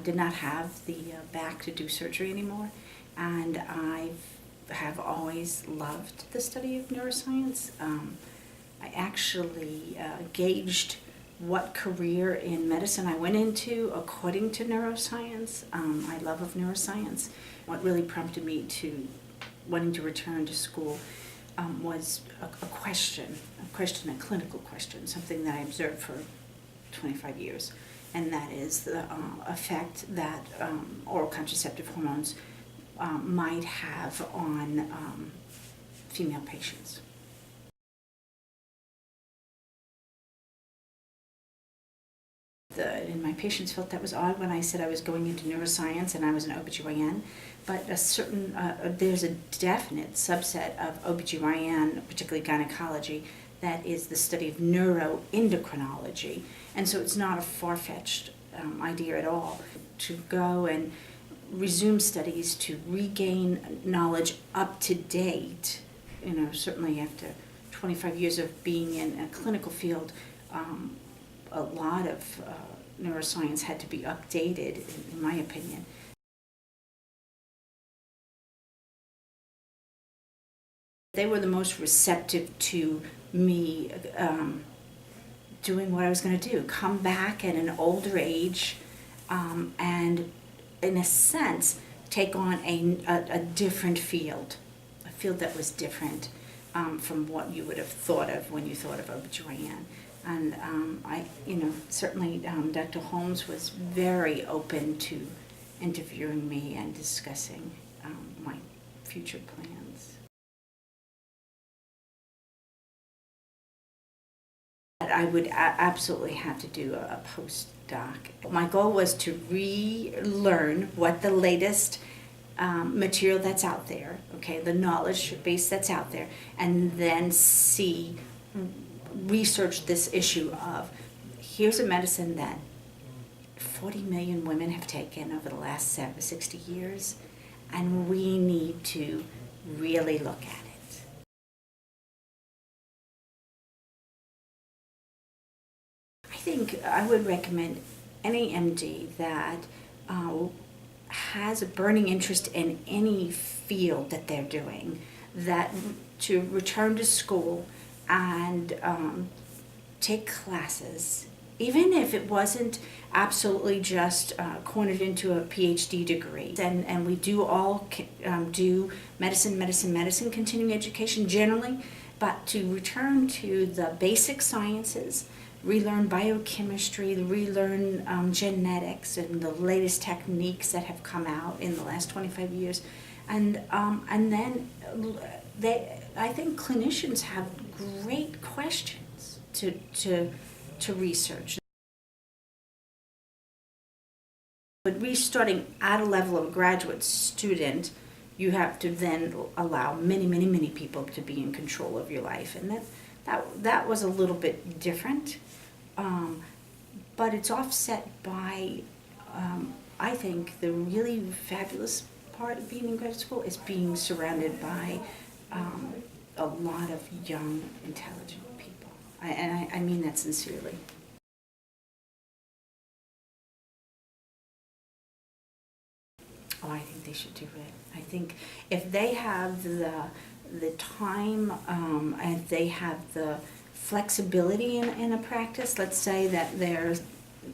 did not have the back to do surgery anymore, and I have always loved the study of neuroscience. I actually gauged what career in medicine I went into according to neuroscience, my love of neuroscience. What really prompted me to wanting to return to school was a clinical question, something that I observed for 25 years, and that is the effect that oral contraceptive hormones might have on female patients. And my patients felt that was odd when I said I was going into neuroscience and I was an OBGYN, but there's a definite subset of OBGYN, particularly gynecology, that is the study of neuroendocrinology, and so it's not a far-fetched idea at all to go and resume studies to regain knowledge up to date. Certainly after 25 years of being in a clinical field, a lot of neuroscience had to be updated, in my opinion. They were the most receptive to me doing what I was going to do, come back at an older age and, in a sense, take on a different field, a field that was different from what you would have thought of when you thought of OBGYN. And certainly Dr. Holmes was very open to interviewing me and discussing my future plans. I would absolutely have to do a postdoc. My goal was to relearn what the latest material that's out there, okay, the knowledge base that's out there, and then research this issue of, here's a medicine that 40 million women have taken over the last 60 years, and we need to really look at it. I think I would recommend any MD that has a burning interest in any field that they're doing, that to return to school and take classes, even if it wasn't absolutely just cornered into a PhD degree. And we do all do medicine, continuing education generally, but to return to the basic sciences, relearn biochemistry, relearn genetics and the latest techniques that have come out in the last 25 years. And then I think clinicians have great questions to research. But restarting at a level of graduate student, you have to then allow many people to be in control of your life, and that was a little bit different. But it's offset by, I think, the really fabulous part of being in graduate school is being surrounded by a lot of young, intelligent people. I mean that sincerely. Oh, I think they should do it. I think if they have the time and if they have the flexibility in a practice, let's say that they're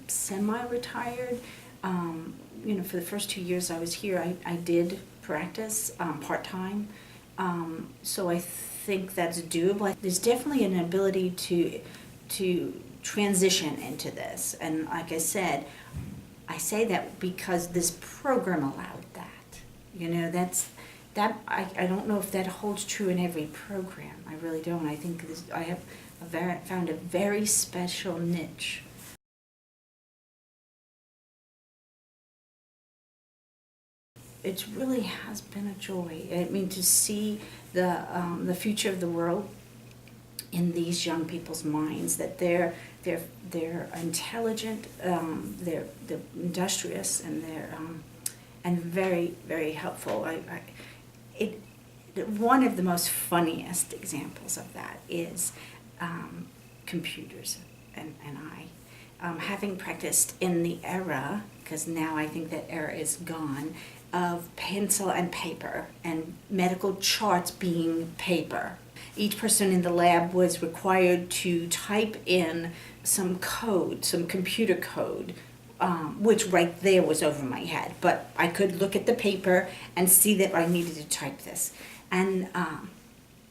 semi-retired, for the first 2 years I was here, I did practice part-time, so I think that's doable. There's definitely an ability to transition into this, and like I said, I say that because this program allowed that. I don't know if that holds true in every program. I really don't. I think I have found a very special niche. It really has been a joy. I mean, to see the future of the world in these young people's minds, that they're intelligent, they're industrious, and they're and very, very helpful. One of the most funniest examples of that is computers and I. having practiced in the era, because now I think that era is gone, of pencil and paper and medical charts being paper. Each person in the lab was required to type in some code, some computer code, which right there was over my head. But I could look at the paper and see that I needed to type this. And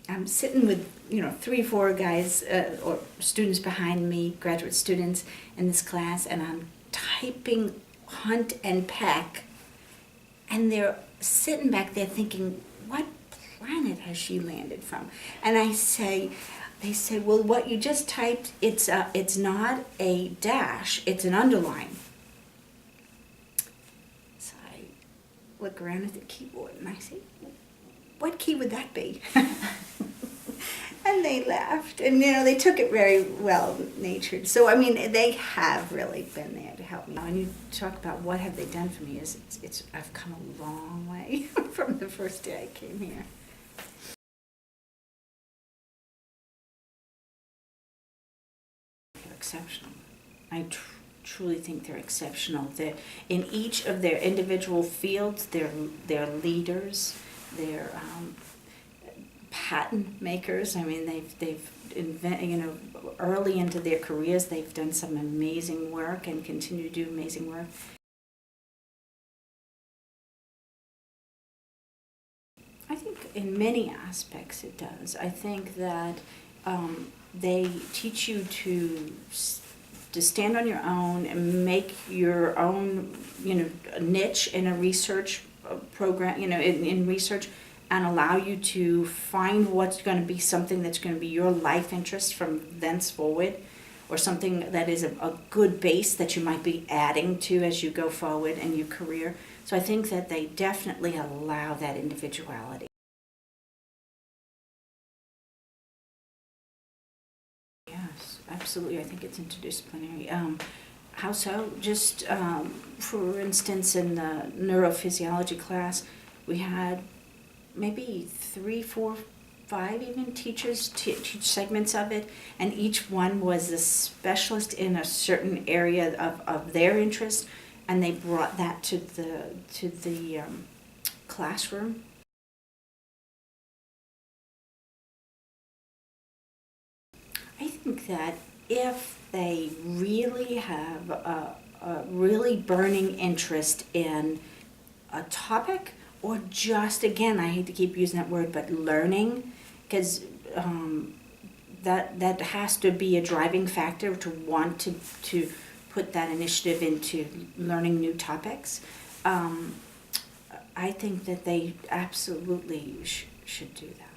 I'm sitting with 3 or 4 guys or students behind me, graduate students in this class, and I'm typing hunt and peck, and they're sitting back there thinking, what planet has she landed from? And they say, well, what you just typed, it's not a dash, it's an underline. So I look around at the keyboard and I say, what key would that be? And they laughed, and they took it very well-natured. So I mean, they have really been there to help me. When you talk about what have they done for me, it's I've come a long way from the first day I came here. They're exceptional. I truly think they're exceptional. They're in each of their individual fields. They're leaders. They're patent makers. I mean, they've invented, early into their careers, they've done some amazing work and continue to do amazing work. I think in many aspects it does. I think that they teach you to stand on your own and make your own, niche in a research program, in research, and allow you to find what's going to be something that's going to be your life interest from thenceforward, or something that is a good base that you might be adding to as you go forward in your career. So I think that they definitely allow that individuality. Yes, absolutely. I think it's interdisciplinary. How so? Just for instance, in the neurophysiology class, we had maybe 3, 4, 5 even teachers teach segments of it, and each one was a specialist in a certain area of their interest, and they brought that to the classroom. I think that if they really have a really burning interest in a topic, or just, again, I hate to keep using that word, but learning, because that has to be a driving factor to want to put that initiative into learning new topics. I think that they absolutely should do that.